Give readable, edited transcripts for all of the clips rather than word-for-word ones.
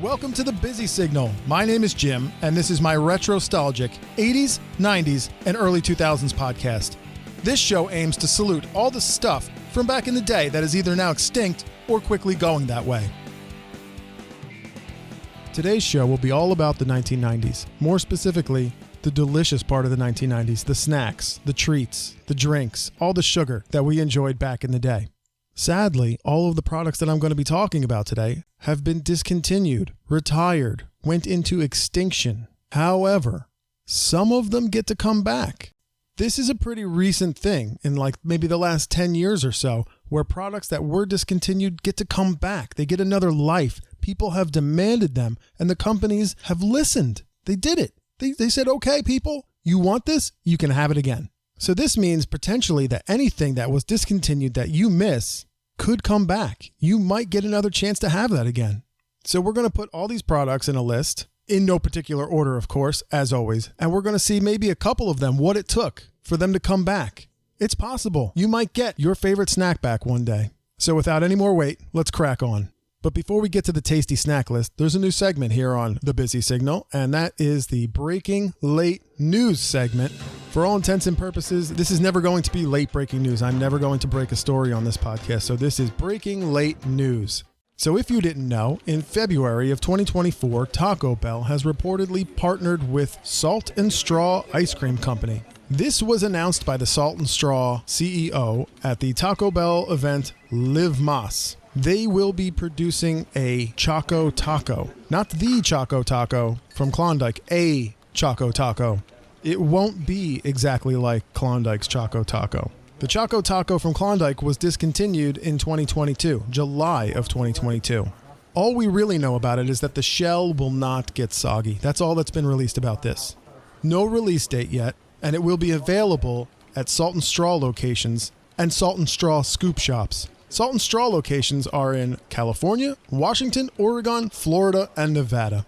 Welcome to the Busy Signal. My name is Jim, and this is my retro-nostalgic 80s, 90s, and early 2000s podcast. This show aims to salute all the stuff from back in the day that is either now extinct or quickly going that way. Today's show will be all about the 1990s. More specifically, the delicious part of the 1990s, the snacks, the treats, the drinks, all the sugar that we enjoyed back in the day. Sadly, all of the products that I'm going to be talking about today have been discontinued, retired, went into extinction. However, some of them get to come back. This is a pretty recent thing in like maybe the last 10 years or so, where products that were discontinued get to come back. They get another life. People have demanded them, and the companies have listened. They did it. They said, okay, people, you want this? You can have it again. So this means potentially that anything that was discontinued that you miss could come back. You might get another chance to have that again. So we're going to put all these products in a list, in no particular order, of course, as always, and we're going to see maybe a couple of them, what it took for them to come back. It's possible. You might get your favorite snack back one day. So without any more wait, let's crack on. But before we get to the tasty snack list, there's a new segment here on The Busy Signal, and that is the Breaking Late News segment. For all intents and purposes, this is never going to be late breaking news. I'm never going to break a story on this podcast, so this is Breaking Late News. So if you didn't know, in February of 2024, Taco Bell has reportedly partnered with Salt and Straw Ice Cream Company. This was announced by the Salt and Straw CEO at the Taco Bell event Live Mas. They will be producing a Choco Taco. Not the Choco Taco from Klondike, a Choco Taco. It won't be exactly like Klondike's Choco Taco. The Choco Taco from Klondike was discontinued in 2022, July of 2022. All we really know about it is that the shell will not get soggy. That's all that's been released about this. No release date yet, and it will be available at Salt and Straw locations and Salt and Straw scoop shops. Salt and Straw locations are in California, Washington, Oregon, Florida, and Nevada.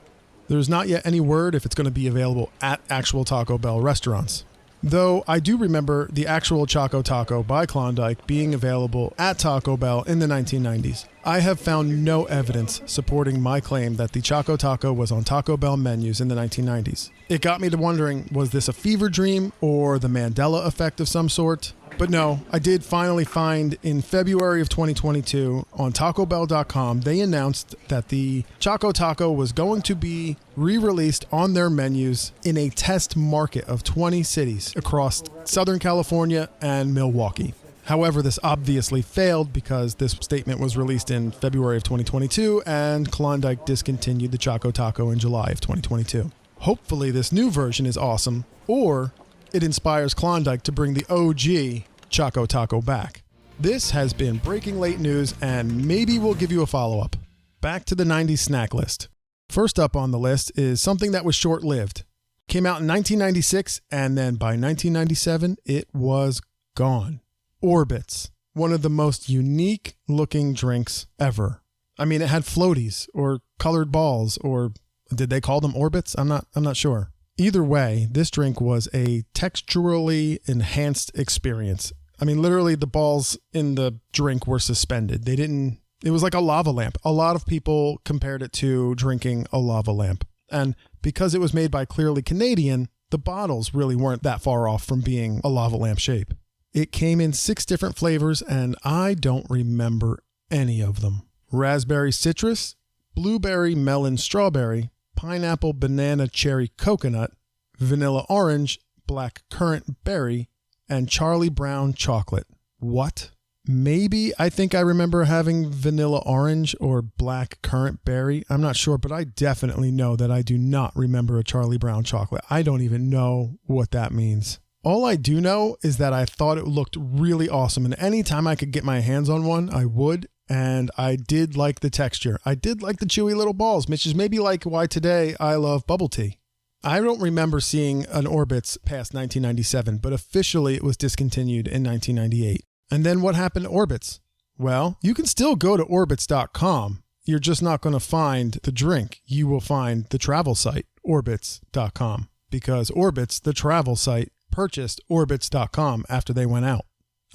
There's not yet any word if it's going to be available at actual Taco Bell restaurants. Though I do remember the actual Choco Taco by Klondike being available at Taco Bell in the 1990s. I have found no evidence supporting my claim that the Choco Taco was on Taco Bell menus in the 1990s. It got me to wondering, was this a fever dream or the Mandela effect of some sort? But no, I did finally find in February of 2022 on TacoBell.com, they announced that the Choco Taco was going to be re-released on their menus in a test market of 20 cities across Southern California and Milwaukee. However, this obviously failed because this statement was released in February of 2022 and Klondike discontinued the Choco Taco in July of 2022. Hopefully this new version is awesome, or it inspires Klondike to bring the OG Choco Taco back. This has been Breaking Late News, and maybe we'll give you a follow-up. Back to the 90s snack list. First up on the list is something that was short-lived. Came out in 1996, and then by 1997, it was gone. Orbitz, one of the most unique-looking drinks ever. I mean, it had floaties, or colored balls, or did they call them Orbitz? I'm not sure. Either way, this drink was a texturally enhanced experience. I mean, literally the balls in the drink were suspended. It was like a lava lamp. A lot of people compared it to drinking a lava lamp. And because it was made by Clearly Canadian, the bottles really weren't that far off from being a lava lamp shape. It came in 6 different flavors, and I don't remember any of them. Raspberry citrus, blueberry melon strawberry, pineapple, banana, cherry, coconut, vanilla orange, black currant berry, and Charlie Brown chocolate. What? Maybe I think I remember having vanilla orange or black currant berry. I'm not sure, but I definitely know that I do not remember a Charlie Brown chocolate. I don't even know what that means. All I do know is that I thought it looked really awesome, and anytime I could get my hands on one, I would. And I did like the texture. I did like the chewy little balls, which is maybe like why today I love bubble tea. I don't remember seeing an Orbitz past 1997, but officially it was discontinued in 1998. And then what happened to Orbitz? Well, you can still go to Orbitz.com. You're just not going to find the drink. You will find the travel site, Orbitz.com, because Orbitz, the travel site, purchased Orbitz.com after they went out.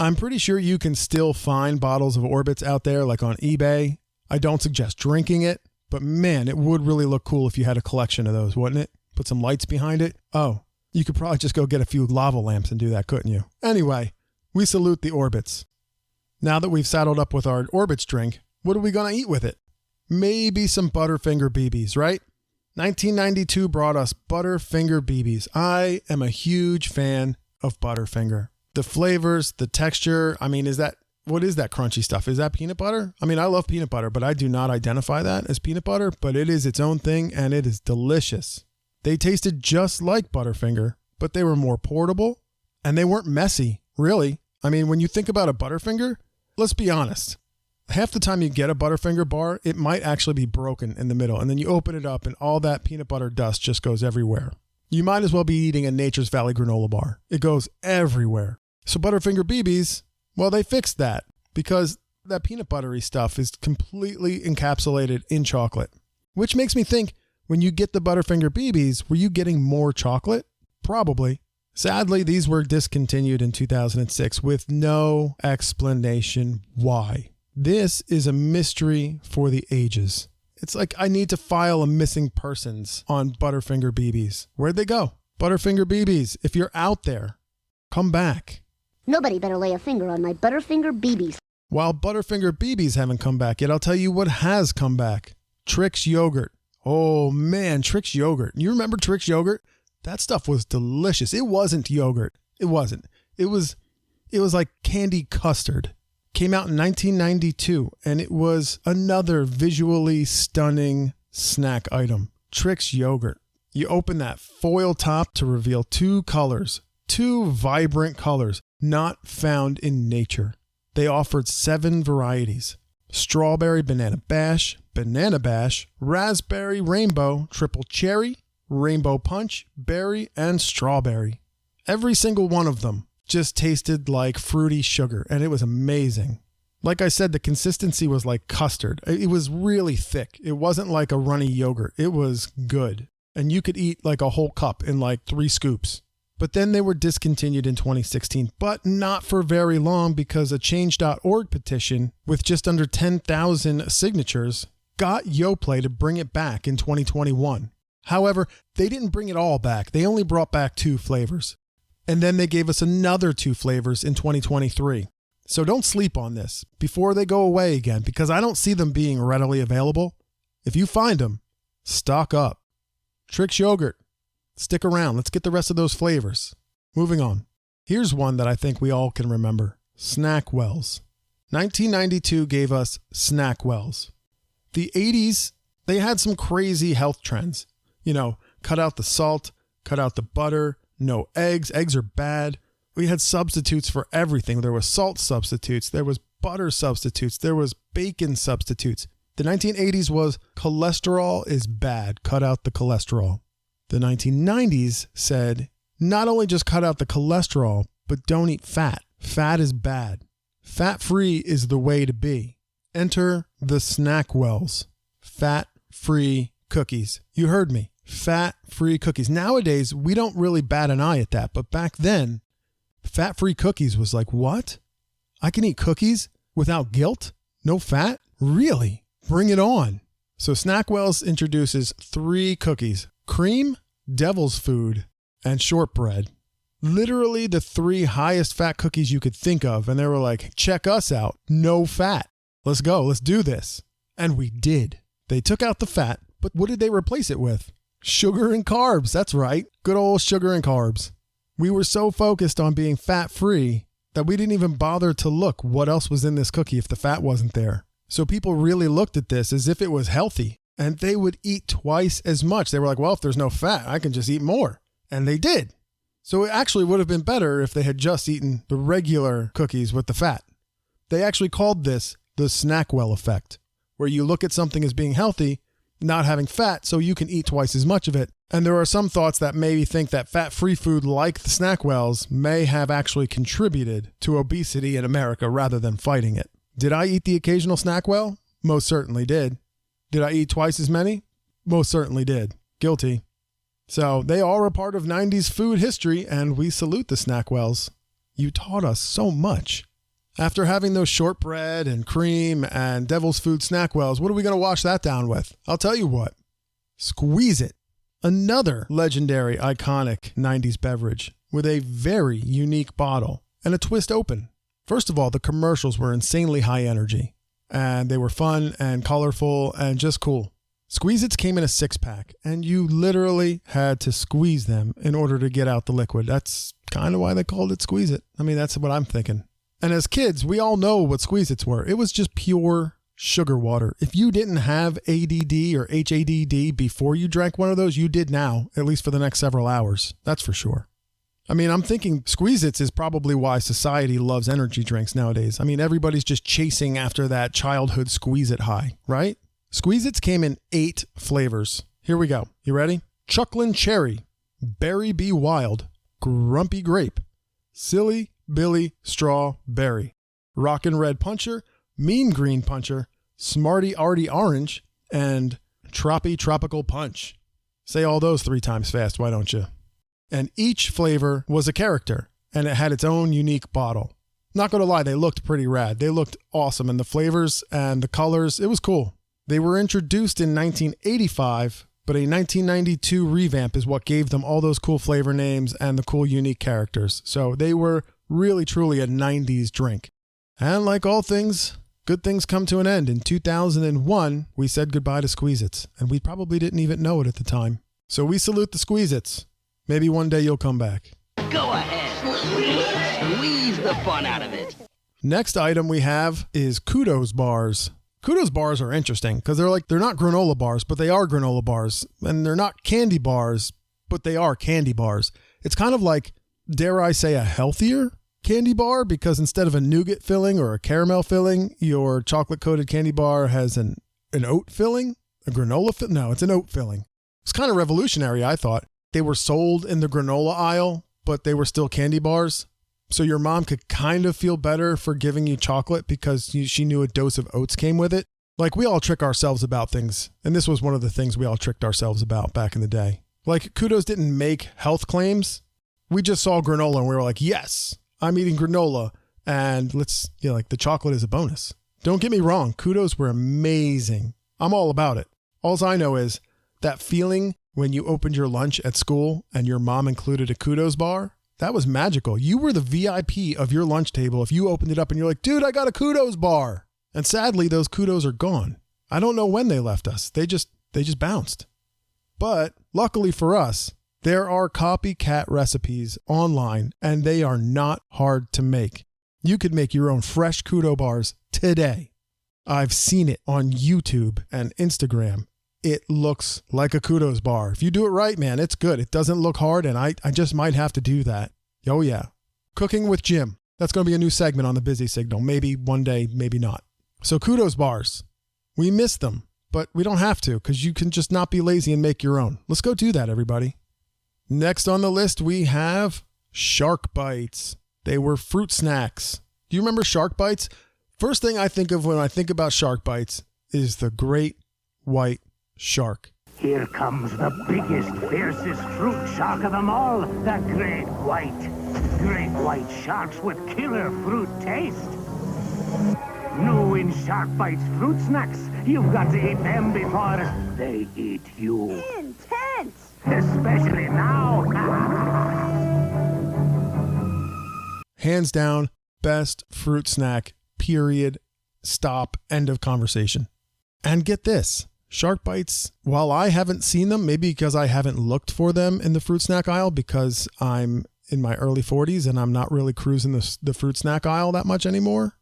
I'm pretty sure you can still find bottles of Orbitz out there, like on eBay. I don't suggest drinking it, But man, it would really look cool if you had a collection of those, wouldn't it? Put some lights behind it. Oh, you could probably just go get a few lava lamps and do that, couldn't you? Anyway, we salute the Orbitz. Now that we've saddled up with our Orbitz drink, what are we going to eat with it? Maybe some Butterfinger BBs, right? 1992 brought us Butterfinger BBs. I am a huge fan of Butterfinger. The flavors, the texture, I mean, what is that crunchy stuff? Is that peanut butter? I mean, I love peanut butter, but I do not identify that as peanut butter, but it is its own thing and it is delicious. They tasted just like Butterfinger, but they were more portable and they weren't messy, really. I mean, when you think about a Butterfinger, let's be honest. Half the time you get a Butterfinger bar, it might actually be broken in the middle, and then you open it up and all that peanut butter dust just goes everywhere. You might as well be eating a Nature's Valley granola bar. It goes everywhere. So Butterfinger BBs, well, they fixed that because that peanut buttery stuff is completely encapsulated in chocolate, which makes me think when you get the Butterfinger BBs, were you getting more chocolate? Probably. Sadly, these were discontinued in 2006 with no explanation why. This is a mystery for the ages. It's like I need to file a missing persons on Butterfinger BBs. Where'd they go? Butterfinger BBs, if you're out there, come back. Nobody better lay a finger on my Butterfinger BBs. While Butterfinger BBs haven't come back yet, I'll tell you what has come back. Trix Yogurt. Oh man, Trix Yogurt. You remember Trix Yogurt? That stuff was delicious. It wasn't yogurt. It wasn't. It was like candy custard. Came out in 1992, and it was another visually stunning snack item. Trix Yogurt. You open that foil top to reveal two colors, two vibrant colors not found in nature. They offered 7 varieties: strawberry banana bash, raspberry rainbow, triple cherry, rainbow punch, berry, and strawberry. Every single one of them just tasted like fruity sugar, and it was amazing. Like I said, the consistency was like custard. It was really thick. It wasn't like a runny yogurt. It was good. And you could eat like a whole cup in like 3 scoops. But then they were discontinued in 2016, but not for very long because a change.org petition with just under 10,000 signatures got Yoplait to bring it back in 2021. However, they didn't bring it all back. They only brought back 2 flavors. And then they gave us another 2 flavors in 2023. So don't sleep on this before they go away again, because I don't see them being readily available. If you find them, stock up. Trix Yogurt, stick around. Let's get the rest of those flavors. Moving on. Here's one that I think we all can remember. Snackwells. 1992 gave us Snackwells. The 80s, they had some crazy health trends. You know, cut out the salt, cut out the butter, no eggs. Eggs are bad. We had substitutes for everything. There was salt substitutes. There was butter substitutes. There was bacon substitutes. The 1980s was cholesterol is bad. Cut out the cholesterol. The 1990s said not only just cut out the cholesterol, but don't eat fat. Fat is bad. Fat-free is the way to be. Enter the Snackwells. Fat-free cookies. You heard me. Fat-free cookies. Nowadays, we don't really bat an eye at that, but back then, fat-free cookies was like, what? I can eat cookies without guilt? No fat? Really? Bring it on. So Snackwells introduces 3 cookies: cream, devil's food, and shortbread. Literally the 3 highest fat cookies you could think of. And they were like, check us out. No fat. Let's go. Let's do this. And we did. They took out the fat, but what did they replace it with? Sugar and carbs. That's right. Good old sugar and carbs. We were so focused on being fat-free that we didn't even bother to look what else was in this cookie if the fat wasn't there. So people really looked at this as if it was healthy, and they would eat twice as much. They were like, well, if there's no fat, I can just eat more. And they did. So it actually would have been better if they had just eaten the regular cookies with the fat. They actually called this the Snackwell effect, where you look at something as being healthy, not having fat, so you can eat twice as much of it. And there are some thoughts that maybe think that fat-free food like the Snackwells may have actually contributed to obesity in America rather than fighting it. Did I eat the occasional Snackwell? Most certainly did. Did I eat twice as many? Most certainly did. Guilty. So they are a part of 90s food history, and we salute the Snackwells. You taught us so much. After having those shortbread and cream and Devil's Food Snackwells, what are we going to wash that down with? I'll tell you what. Squeezit, another legendary, iconic 90s beverage with a very unique bottle and a twist open. First of all, the commercials were insanely high energy, and they were fun and colorful and just cool. Squeezits came in a 6-pack, and you literally had to squeeze them in order to get out the liquid. That's kind of why they called it Squeezit. I mean, that's what I'm thinking. And as kids, we all know what Squeezits were. It was just pure sugar water. If you didn't have ADD or HADD before you drank one of those, you did now, at least for the next several hours. That's for sure. I mean, I'm thinking Squeezits is probably why society loves energy drinks nowadays. I mean, everybody's just chasing after that childhood Squeezit high, right? Squeezits came in 8 flavors. Here we go. You ready? Chucklin' Cherry, Berry Be Wild, Grumpy Grape, Silly Billy Strawberry, Rockin' Red Puncher, Mean Green Puncher, Smarty Arty Orange, and Troppy Tropical Punch. Say all those 3 times fast, why don't you? And each flavor was a character, and it had its own unique bottle. Not gonna lie, they looked pretty rad. They looked awesome, and the flavors and the colors, it was cool. They were introduced in 1985, but a 1992 revamp is what gave them all those cool flavor names and the cool unique characters. So they were really truly a 90s drink. And like all things, good things come to an end. In 2001, we said goodbye to Squeezits, and we probably didn't even know it at the time. So we salute the Squeezits. Maybe one day you'll come back. Go ahead. Squeeze the fun out of it. Next item we have is Kudos bars. Kudos bars are interesting because they're not granola bars, but they are granola bars. And they're not candy bars, but they are candy bars. It's kind of like, dare I say, a healthier candy bar, because instead of a nougat filling or a caramel filling, your chocolate-coated candy bar has an oat filling, a granola filling. No, it's an oat filling. It's kind of revolutionary, I thought. They were sold in the granola aisle, but they were still candy bars. So your mom could kind of feel better for giving you chocolate because she knew a dose of oats came with it. Like, we all trick ourselves about things, and this was one of the things we all tricked ourselves about back in the day. Like, Kudos didn't make health claims. We just saw granola and we were like, yes, I'm eating granola, and the chocolate is a bonus. Don't get me wrong, Kudos were amazing. I'm all about it. All I know is that feeling when you opened your lunch at school and your mom included a Kudos bar, that was magical. You were the VIP of your lunch table if you opened it up and you're like, dude, I got a Kudos bar. And sadly, those Kudos are gone. I don't know when they left us. They just bounced. But luckily for us, there are copycat recipes online, and they are not hard to make. You could make your own fresh Kudo bars today. I've seen it on YouTube and Instagram. It looks like a Kudos bar. If you do it right, man, it's good. It doesn't look hard, and I just might have to do that. Oh, yeah. Cooking with Jim. That's going to be a new segment on the Busy Signal. Maybe one day, maybe not. So Kudos bars. We miss them, but we don't have to because you can just not be lazy and make your own. Let's go do that, everybody. Next on the list, we have Shark Bites. They were fruit snacks. Do you remember Shark Bites? First thing I think of when I think about Shark Bites is the great white shark. Here comes the biggest, fiercest fruit shark of them all, the great white. Great white sharks with killer fruit taste. New in Shark Bites fruit snacks, you've got to eat them before they eat you. Intense! Especially now. Hands down, best fruit snack, period, stop, end of conversation. And get this, Shark Bites, while I haven't seen them, maybe because I haven't looked for them in the fruit snack aisle because I'm in my early 40s and I'm not really cruising the fruit snack aisle that much anymore,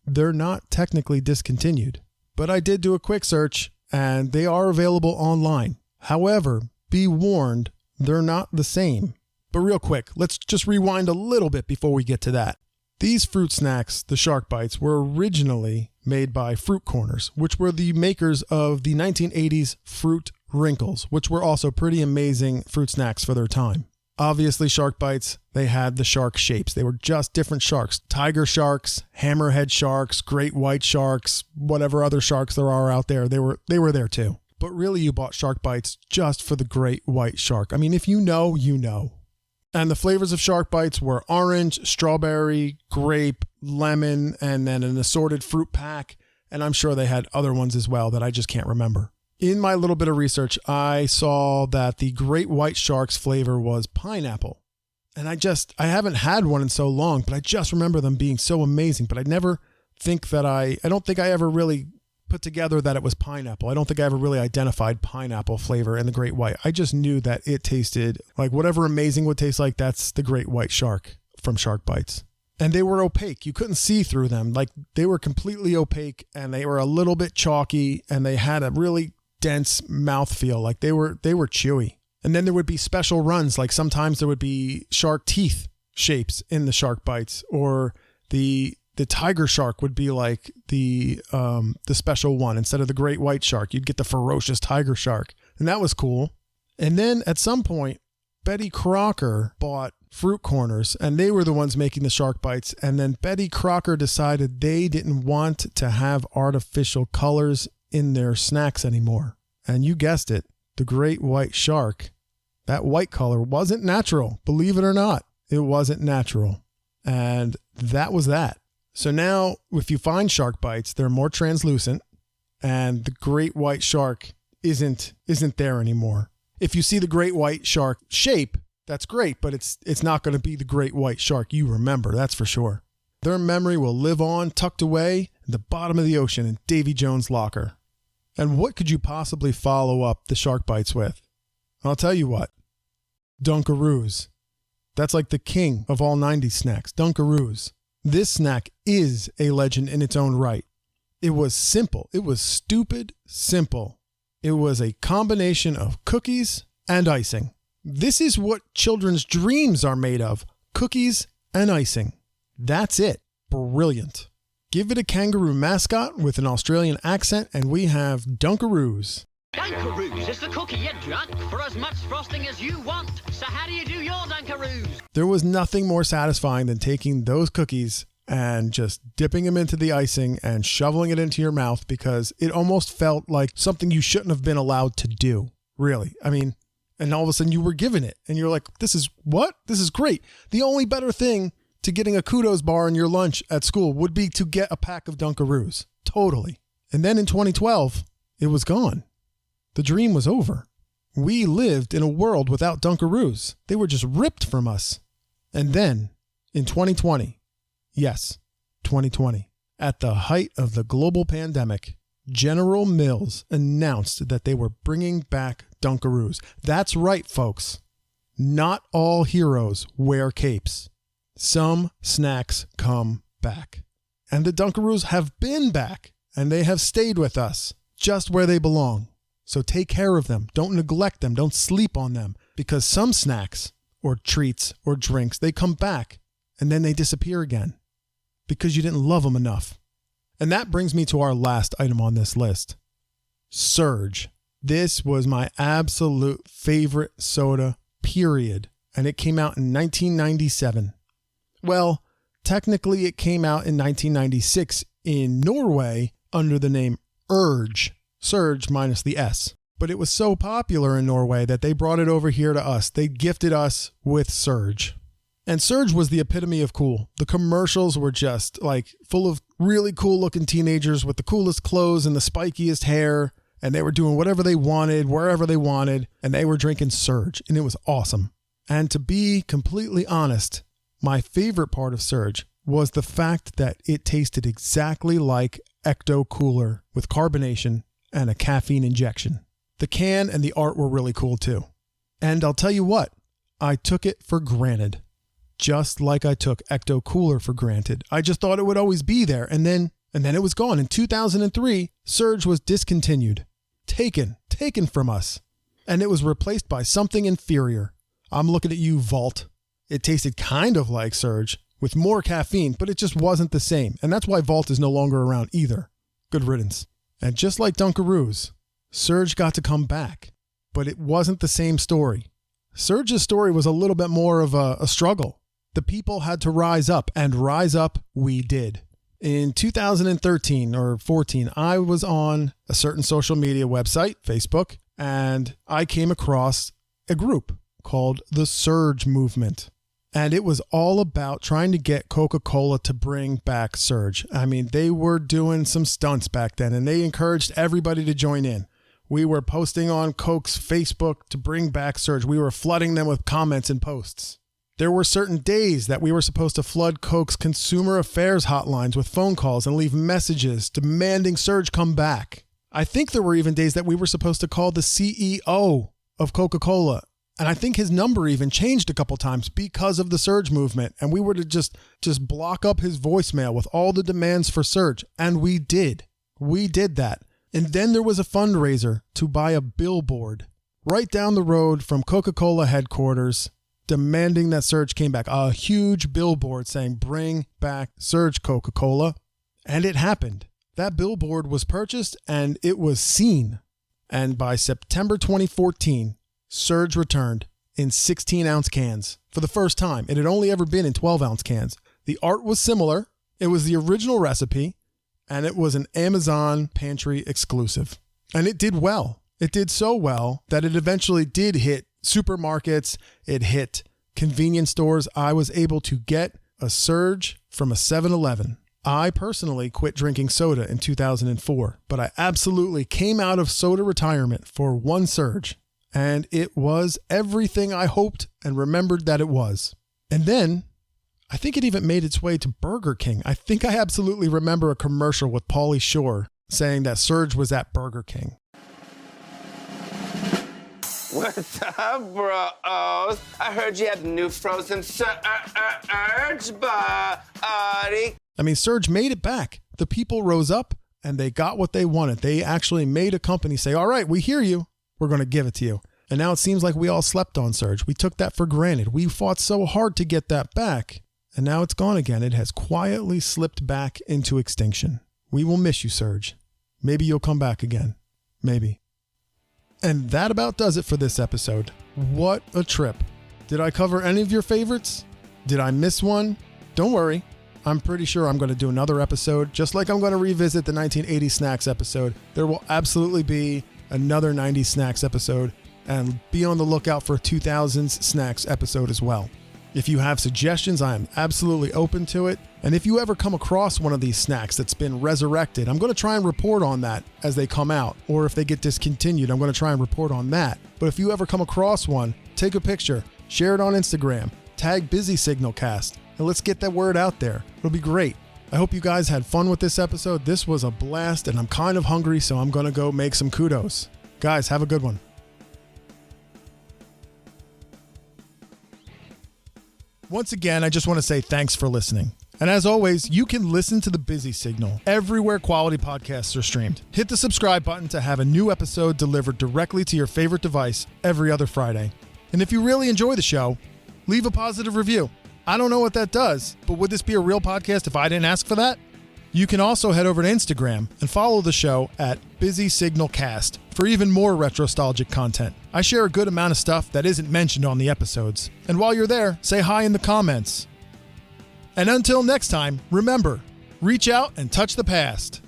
they're not technically discontinued. But I did do a quick search and they are available online. However, be warned, they're not the same. But real quick, let's just rewind a little bit before we get to that. These fruit snacks, the Shark Bites, were originally made by Fruit Corners, which were the makers of the 1980s Fruit Wrinkles, which were also pretty amazing fruit snacks for their time. Obviously, Shark Bites, they had the shark shapes. They were just different sharks. Tiger sharks, hammerhead sharks, great white sharks, whatever other sharks there are out there, they were there too. But really, you bought Shark Bites just for the great white shark. I mean, if you know, you know. And the flavors of Shark Bites were orange, strawberry, grape, lemon, and then an assorted fruit pack. And I'm sure they had other ones as well that I just can't remember. In my little bit of research, I saw that the Great White Shark's flavor was pineapple. And I haven't had one in so long, but I just remember them being so amazing. But I don't think I ever really put together that it was pineapple. I don't think I ever really identified pineapple flavor in the Great White. I just knew that it tasted like whatever amazing would taste like, that's the Great White Shark from Shark Bites. And they were opaque. You couldn't see through them. Like, they were completely opaque, and they were a little bit chalky, and they had a really dense mouthfeel. Like, they were chewy. And then there would be special runs. Like, sometimes there would be shark teeth shapes in the Shark Bites, or the tiger shark would be like the special one. Instead of the Great White Shark, you'd get the ferocious tiger shark. And that was cool. And then at some point, Betty Crocker bought Fruit Corners, and they were the ones making the Shark Bites. And then Betty Crocker decided they didn't want to have artificial colors in their snacks anymore. And you guessed it, the Great White Shark, that white color wasn't natural. Believe it or not, it wasn't natural. And that was that. So now, if you find Shark Bites, they're more translucent, and the Great White Shark isn't there anymore. If you see the Great White Shark shape, that's great, but it's not going to be the Great White Shark you remember, that's for sure. Their memory will live on, tucked away in the bottom of the ocean in Davy Jones' locker. And what could you possibly follow up the Shark Bites with? I'll tell you what. Dunkaroos. That's like the king of all 90s snacks, Dunkaroos. This snack is a legend in its own right. It was simple. It was stupid simple. It was a combination of cookies and icing. This is what children's dreams are made of. Cookies and icing. That's it. Brilliant. Give it a kangaroo mascot with an Australian accent, and we have Dunkaroos. Dunkaroos is the cookie you drunk for as much frosting as you want. So how do you do your Dunkaroos? There was nothing more satisfying than taking those cookies and just dipping them into the icing and shoveling it into your mouth, because it almost felt like something you shouldn't have been allowed to do. Really. I mean, and all of a sudden you were given it and you're like, this is what? This is great. The only better thing to getting a Kudos bar in your lunch at school would be to get a pack of Dunkaroos. Totally. And then in 2012, it was gone. The dream was over. We lived in a world without Dunkaroos. They were just ripped from us. And then, in 2020, yes, 2020, at the height of the global pandemic, General Mills announced that they were bringing back Dunkaroos. That's right, folks. Not all heroes wear capes. Some snacks come back. And the Dunkaroos have been back, and they have stayed with us, just where they belong. So take care of them. Don't neglect them. Don't sleep on them. Because some snacks or treats or drinks, they come back and then they disappear again because you didn't love them enough. And that brings me to our last item on this list. Surge. This was my absolute favorite soda, period. And it came out in 1997. Well, technically it came out in 1996 in Norway under the name Urge. Surge minus the S. But it was so popular in Norway that they brought it over here to us. They gifted us with Surge. And Surge was the epitome of cool. The commercials were just like full of really cool looking teenagers with the coolest clothes and the spikiest hair. And they were doing whatever they wanted, wherever they wanted. And they were drinking Surge. And it was awesome. And to be completely honest, my favorite part of Surge was the fact that it tasted exactly like Ecto Cooler with carbonation and a caffeine injection. The can and the art were really cool too. And I'll tell you what, I took it for granted. Just like I took Ecto Cooler for granted. I just thought it would always be there, and then it was gone. In 2003, Surge was discontinued. Taken from us. And it was replaced by something inferior. I'm looking at you, Vault. It tasted kind of like Surge, with more caffeine, but it just wasn't the same. And that's why Vault is no longer around either. Good riddance. And just like Dunkaroos, Surge got to come back, but it wasn't the same story. Surge's story was a little bit more of a struggle. The people had to rise up, and rise up we did. In 2013 or 14, I was on a certain social media website, Facebook, and I came across a group called the Surge Movement. And it was all about trying to get Coca-Cola to bring back Surge. I mean, they were doing some stunts back then, and they encouraged everybody to join in. We were posting on Coke's Facebook to bring back Surge. We were flooding them with comments and posts. There were certain days that we were supposed to flood Coke's consumer affairs hotlines with phone calls and leave messages demanding Surge come back. I think there were even days that we were supposed to call the CEO of Coca-Cola. And I think his number even changed a couple times because of the Surge movement. And we were to just block up his voicemail with all the demands for Surge. And we did. We did that. And then there was a fundraiser to buy a billboard right down the road from Coca-Cola headquarters demanding that Surge came back. A huge billboard saying, "Bring back Surge, Coca-Cola." And it happened. That billboard was purchased and it was seen. And by September 2014, Surge returned in 16-ounce cans for the first time. It had only ever been in 12-ounce cans. The art was similar. It was the original recipe, and it was an Amazon pantry exclusive. And it did well. It did so well that it eventually did hit supermarkets. It hit convenience stores. I was able to get a Surge from a 7-Eleven. I personally quit drinking soda in 2004, but I absolutely came out of soda retirement for one Surge. And it was everything I hoped and remembered that it was. And then I think it even made its way to Burger King. I think I absolutely remember a commercial with Pauly Shore saying that Surge was at Burger King. What's up, bros? I heard you had the new frozen Surge, buddy. I mean, Surge made it back. The people rose up and they got what they wanted. They actually made a company say, "All right, we hear you. We're going to give it to you." And now it seems like we all slept on Surge. We took that for granted. We fought so hard to get that back. And now it's gone again. It has quietly slipped back into extinction. We will miss you, Surge. Maybe you'll come back again. Maybe. And that about does it for this episode. What a trip. Did I cover any of your favorites? Did I miss one? Don't worry. I'm pretty sure I'm going to do another episode. Just like I'm going to revisit the 1980s Snacks episode, there will absolutely be another 90s Snacks episode, and be on the lookout for a 2000s Snacks episode as well. If you have suggestions, I am absolutely open to it. And if you ever come across one of these snacks that's been resurrected, I'm going to try and report on that as they come out. Or if they get discontinued, I'm going to try and report on that. But if you ever come across one, take a picture, share it on Instagram, tag Busy Signal Cast, and let's get that word out there. It'll be great. I hope you guys had fun with this episode. This was a blast, and I'm kind of hungry, so I'm going to go make some kudos. Guys, have a good one. Once again, I just want to say thanks for listening. And as always, you can listen to the Busy Signal everywhere quality podcasts are streamed. Hit the subscribe button to have a new episode delivered directly to your favorite device every other Friday. And if you really enjoy the show, leave a positive review. I don't know what that does, but would this be a real podcast if I didn't ask for that? You can also head over to Instagram and follow the show at Busy Signal Cast for even more retrostalgic content. I share a good amount of stuff that isn't mentioned on the episodes. And while you're there, say hi in the comments. And until next time, remember, reach out and touch the past.